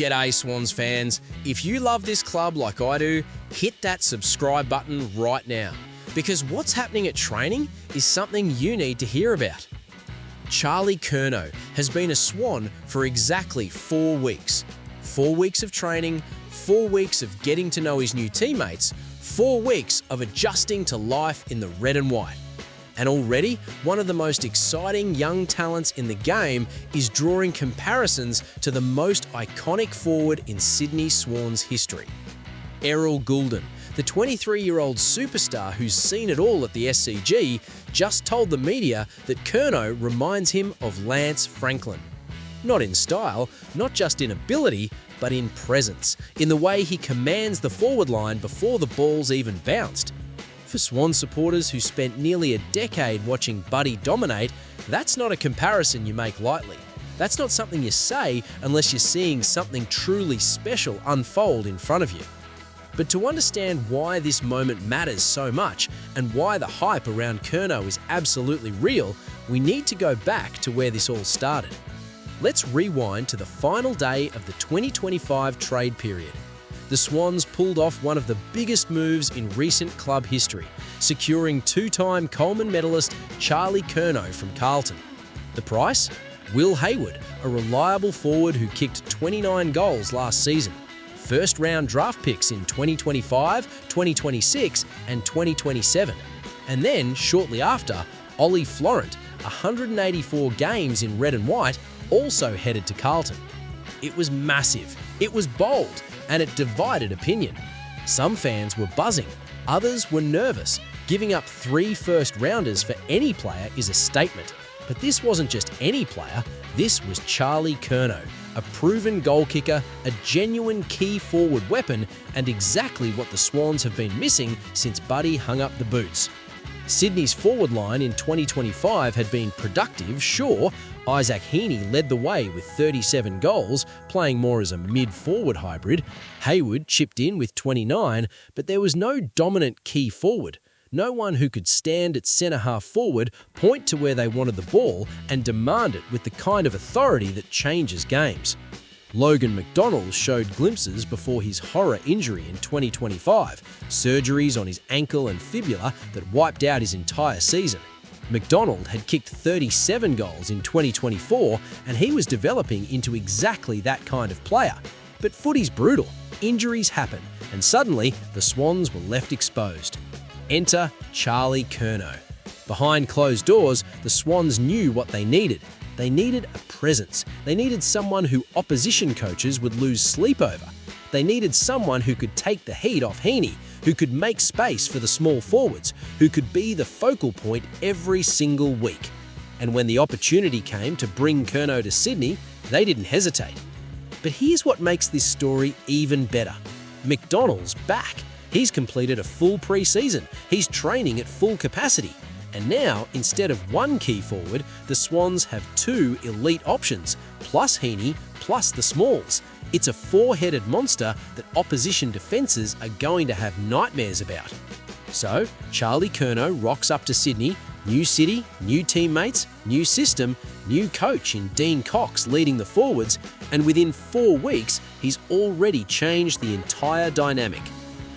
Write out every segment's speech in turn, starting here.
G'day Swans fans. If you love this club like I do, hit that subscribe button right now, because what's happening at training is something you need to hear about. Charlie Curnow has been a Swan for exactly 4 weeks. 4 weeks of training, 4 weeks of getting to know his new teammates, 4 weeks of adjusting to life in the red and white. And already, one of the most exciting young talents in the game is drawing comparisons to the most iconic forward in Sydney Swans history. Errol Goulden, the 23-year-old superstar who's seen it all at the SCG, just told the media that Curnow reminds him of Lance Franklin. Not in style, not just in ability, but in presence, in the way he commands the forward line before the ball's even bounced. For Swan supporters who spent nearly a decade watching Buddy dominate, that's not a comparison you make lightly. That's not something you say unless you're seeing something truly special unfold in front of you. But to understand why this moment matters so much and why the hype around Curnow is absolutely real, we need to go back to where this all started. Let's rewind to the final day of the 2025 trade period. The Swans pulled off one of the biggest moves in recent club history, securing two-time Coleman medalist Charlie Curnow from Carlton. The price? Will Hayward, a reliable forward who kicked 29 goals last season. First-round draft picks in 2025, 2026 and 2027. And then, shortly after, Ollie Florent, 184 games in red and white, also headed to Carlton. It was massive, it was bold, and it divided opinion. Some fans were buzzing, others were nervous. Giving up 3 first-rounders for any player is a statement. But this wasn't just any player, this was Charlie Curnow, a proven goal kicker, a genuine key forward weapon, and exactly what the Swans have been missing since Buddy hung up the boots. Sydney's forward line in 2025 had been productive, sure. Isaac Heaney led the way with 37 goals, playing more as a mid-forward hybrid. Hayward chipped in with 29, but there was no dominant key forward. No one who could stand at centre-half forward, point to where they wanted the ball, and demand it with the kind of authority that changes games. Logan McDonald showed glimpses before his horror injury in 2025, surgeries on his ankle and fibula that wiped out his entire season. McDonald had kicked 37 goals in 2024, and he was developing into exactly that kind of player. But footy's brutal, injuries happen, and suddenly the Swans were left exposed. Enter Charlie Curnow. Behind closed doors, the Swans knew what they needed. They needed a presence. They needed someone who opposition coaches would lose sleep over. They needed someone who could take the heat off Heaney, who could make space for the small forwards, who could be the focal point every single week. And when the opportunity came to bring Curnow to Sydney, they didn't hesitate. But here's what makes this story even better. McDonald's back. He's completed a full pre-season. He's training at full capacity. And now, instead of one key forward, the Swans have 2 elite options, plus Heaney, plus the smalls. It's a 4-headed monster that opposition defences are going to have nightmares about. So, Charlie Curnow rocks up to Sydney, new city, new teammates, new system, new coach in Dean Cox leading the forwards, and within 4 weeks, he's already changed the entire dynamic.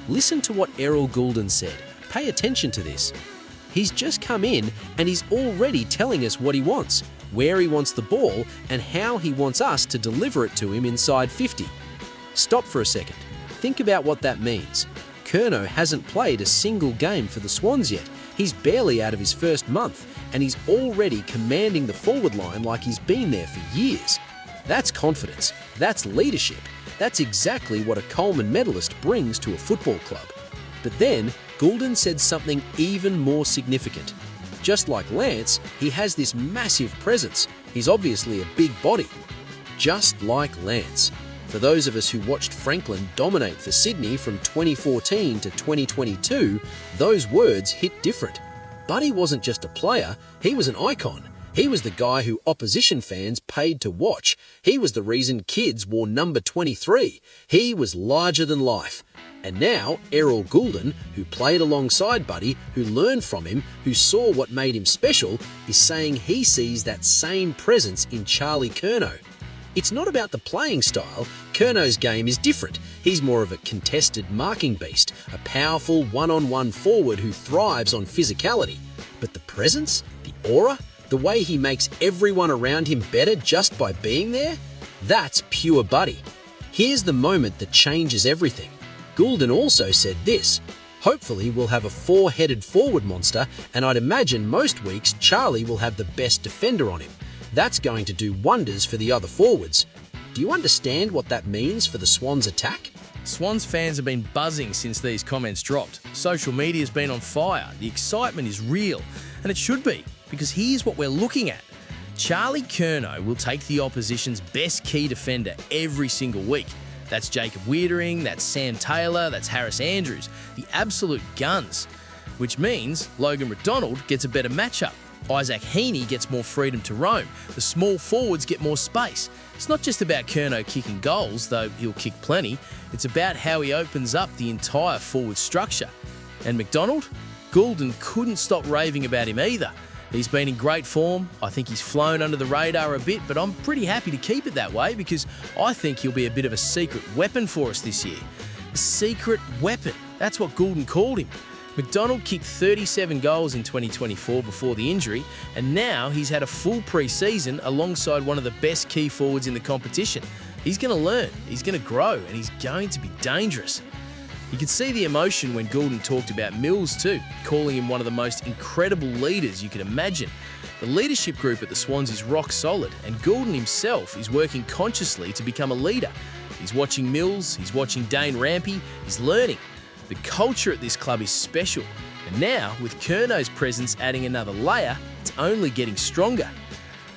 Listen to what Errol Goulden said. Pay attention to this. He's just come in and he's already telling us what he wants, where he wants the ball, and how he wants us to deliver it to him inside 50. Stop for a second. Think about what that means. Curnow hasn't played a single game for the Swans yet. He's barely out of his first month, and he's already commanding the forward line like he's been there for years. That's confidence. That's leadership. That's exactly what a Coleman medalist brings to a football club. But then, Goulden said something even more significant. Just like Lance, he has this massive presence. He's obviously a big body. Just like Lance. For those of us who watched Franklin dominate for Sydney from 2014 to 2022, those words hit different. Buddy wasn't just a player, he was an icon. He was the guy who opposition fans paid to watch. He was the reason kids wore number 23. He was larger than life. And now, Errol Goulden, who played alongside Buddy, who learned from him, who saw what made him special, is saying he sees that same presence in Charlie Curnow. It's not about the playing style. Curnow's game is different. He's more of a contested marking beast, a powerful one-on-one forward who thrives on physicality. But the presence, the aura, the way he makes everyone around him better just by being there, that's pure Buddy. Here's the moment that changes everything. Goulden also said this: "Hopefully we'll have a four-headed forward monster, and I'd imagine most weeks Charlie will have the best defender on him. That's going to do wonders for the other forwards." Do you understand what that means for the Swans attack? Swans fans have been buzzing since these comments dropped. Social media's been on fire. The excitement is real, and it should be, because here's what we're looking at. Charlie Curnow will take the opposition's best key defender every single week. That's Jacob Wiedering, that's Sam Taylor, that's Harris Andrews, the absolute guns. Which means Logan McDonald gets a better matchup. Isaac Heaney gets more freedom to roam. The small forwards get more space. It's not just about Curnow kicking goals, though he'll kick plenty. It's about how he opens up the entire forward structure. And McDonald? Goulden couldn't stop raving about him either. He's been in great form. I think he's flown under the radar a bit, but I'm pretty happy to keep it that way because I think he'll be a bit of a secret weapon for us this year. A secret weapon. That's what Goulden called him. McDonald kicked 37 goals in 2024 before the injury, and now he's had a full pre-season alongside one of the best key forwards in the competition. He's going to learn, he's going to grow, and he's going to be dangerous. You could see the emotion when Goulden talked about Mills too, calling him one of the most incredible leaders you could imagine. The leadership group at the Swans is rock solid, and Goulden himself is working consciously to become a leader. He's watching Mills, he's watching Dane Rampy, he's learning. The culture at this club is special, and now, with Curnow's presence adding another layer, it's only getting stronger.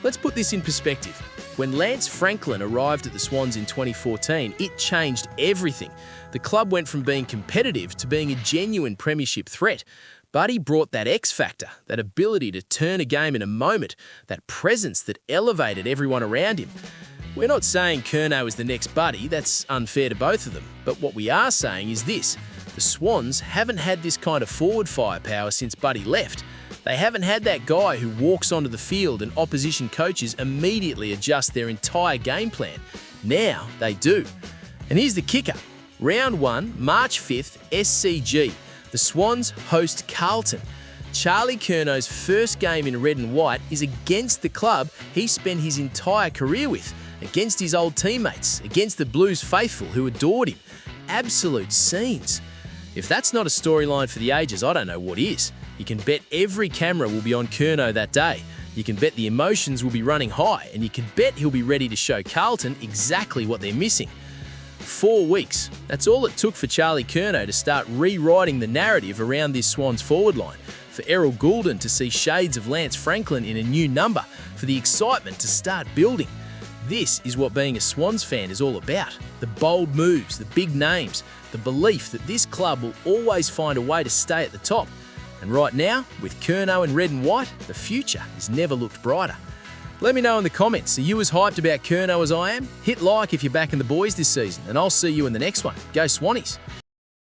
Let's put this in perspective. When Lance Franklin arrived at the Swans in 2014, it changed everything. The club went from being competitive to being a genuine premiership threat. Buddy brought that X factor, that ability to turn a game in a moment, that presence that elevated everyone around him. We're not saying Curnow is the next Buddy, that's unfair to both of them. But what we are saying is this: the Swans haven't had this kind of forward firepower since Buddy left. They haven't had that guy who walks onto the field and opposition coaches immediately adjust their entire game plan. Now they do. And here's the kicker. Round 1, March 5th, SCG. The Swans host Carlton. Charlie Curnow's first game in red and white is against the club he spent his entire career with, against his old teammates, against the Blues faithful who adored him. Absolute scenes. If that's not a storyline for the ages, I don't know what is. You can bet every camera will be on Curnow that day. You can bet the emotions will be running high, and you can bet he'll be ready to show Carlton exactly what they're missing. 4 weeks. That's all it took for Charlie Curnow to start rewriting the narrative around this Swans forward line, for Errol Goulden to see shades of Lance Franklin in a new number, for the excitement to start building. This is what being a Swans fan is all about. The bold moves, the big names, the belief that this club will always find a way to stay at the top. And right now, with Curnow in red and white, the future has never looked brighter. Let me know in the comments, are you as hyped about Curnow as I am? Hit like if you're backing the boys this season, and I'll see you in the next one. Go Swannies!